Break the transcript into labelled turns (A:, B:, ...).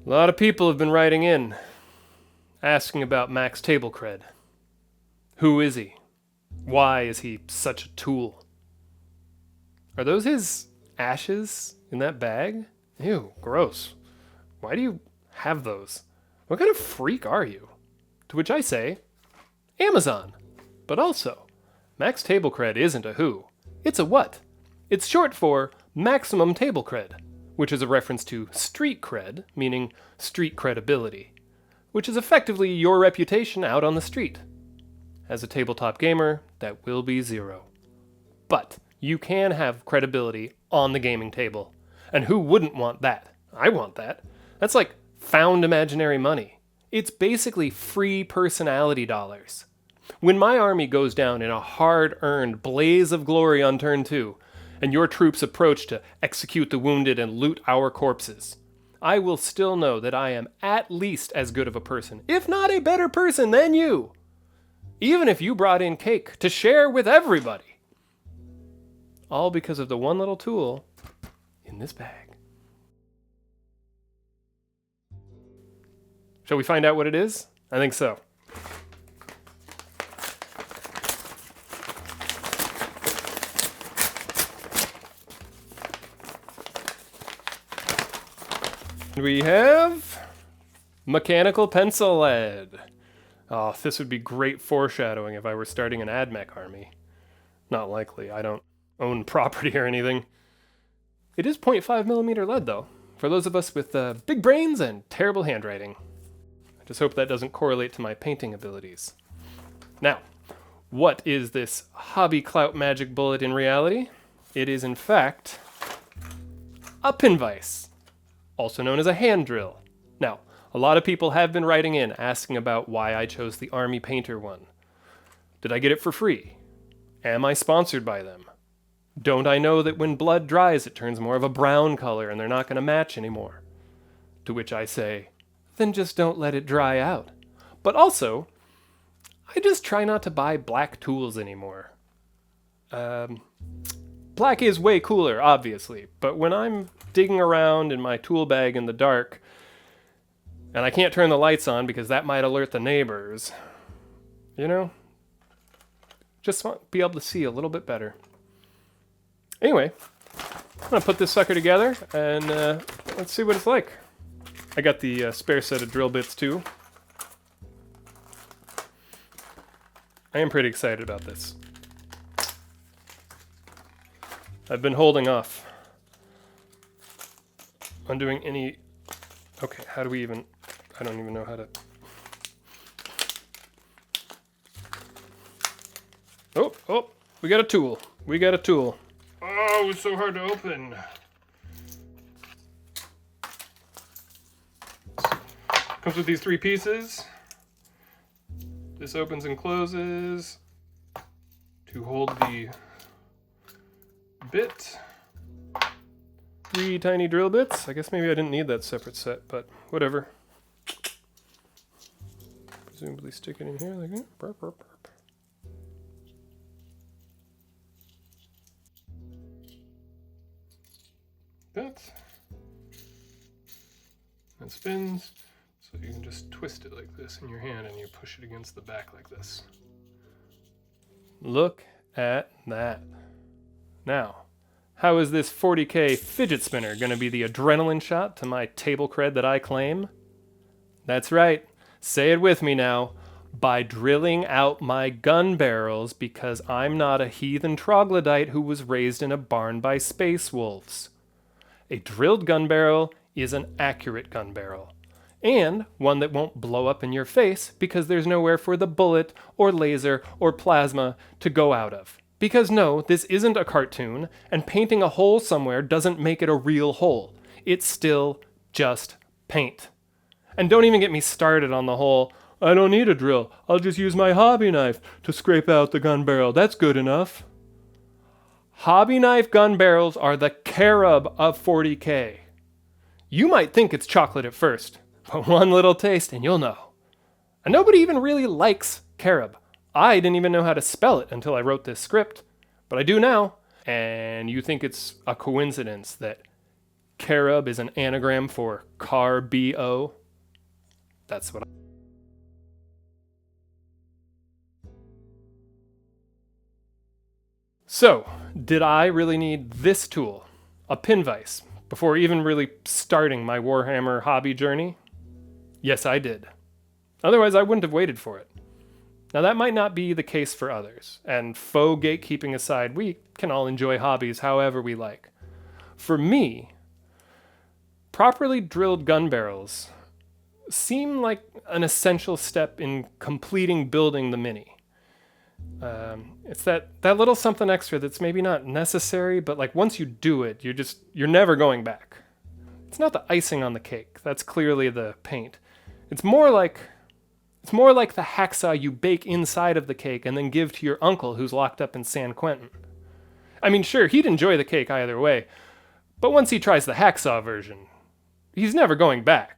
A: A lot of people have been writing in, asking about Mac's Table Cred. Who is he? Why is he such a tool? Are those his ashes in that bag? Ew, gross. Why do you have those? What kind of freak are you? To which I say, Amazon. But also, Mac's Table Cred isn't a who. It's a what. It's short for Maximum Table Cred, which is a reference to street cred, meaning street credibility, which is effectively your reputation out on the street. As a tabletop gamer, that will be 0. But you can have credibility on the gaming table. And who wouldn't want that? I want that. That's like found imaginary money. It's basically free personality dollars. When my army goes down in a hard-earned blaze of glory on turn 2, and your troops approach to execute the wounded and loot our corpses, I will still know that I am at least as good of a person, if not a better person than you. Even if you brought in cake to share with everybody. All because of the one little tool in this bag. Shall we find out what it is? I think so. We have mechanical pencil lead. Oh, this would be great foreshadowing if I were starting an AdMech army. Not likely. I don't own property or anything. It is 0.5mm lead, though, for those of us with big brains and terrible handwriting. I just hope that doesn't correlate to my painting abilities. Now, what is this hobby clout magic bullet in reality? It is, in fact, a pin vise, also known as a hand drill. Now, a lot of people have been writing in asking about why I chose the Army Painter one. Did I get it for free? Am I sponsored by them? Don't I know that when blood dries it turns more of a brown color and they're not going to match anymore? To which I say, then just don't let it dry out. But also, I just try not to buy black tools anymore. Black is way cooler, obviously, but when I'm digging around in my tool bag in the dark, and I can't turn the lights on because that might alert the neighbors, just want to be able to see a little bit better. Anyway, I'm going to put this sucker together, and let's see what it's like. I got the spare set of drill bits, too. I am pretty excited about this. I've been holding off on doing any... Okay, how do we even... I don't even know how to... Oh, we got a tool. Oh, it's so hard to open. Comes with these 3 pieces. This opens and closes to hold the bit. 3 tiny drill bits. I guess maybe I didn't need that separate set, but whatever. Presumably stick it in here like that. Burp, burp, burp. That spins, so you can just twist it like this in your hand and you push it against the back like this. Look at that. Now, how is this 40K fidget spinner going to be the adrenaline shot to my table cred that I claim? That's right. Say it with me now. By drilling out my gun barrels because I'm not a heathen troglodyte who was raised in a barn by space wolves. A drilled gun barrel is an accurate gun barrel, and one that won't blow up in your face because there's nowhere for the bullet or laser or plasma to go out of. Because no, this isn't a cartoon, and painting a hole somewhere doesn't make it a real hole. It's still just paint. And don't even get me started on the whole, I don't need a drill, I'll just use my hobby knife to scrape out the gun barrel, that's good enough. Hobby knife gun barrels are the carob of 40K. You might think it's chocolate at first, but one little taste and you'll know. And nobody even really likes carob. I didn't even know how to spell it until I wrote this script, but I do now. And you think it's a coincidence that Carob is an anagram for Car-B-O. That's what So, did I really need this tool, a pin vise, before even really starting my Warhammer hobby journey? Yes, I did. Otherwise, I wouldn't have waited for it. Now, that might not be the case for others, and faux gatekeeping aside, we can all enjoy hobbies however we like. For me, properly drilled gun barrels seem like an essential step in completing building the Mini. It's that little something extra that's maybe not necessary, but like once you do it, you're never going back. It's not the icing on the cake. That's clearly the paint. It's more like the hacksaw you bake inside of the cake and then give to your uncle who's locked up in San Quentin. I mean, sure, he'd enjoy the cake either way, but once he tries the hacksaw version, he's never going back.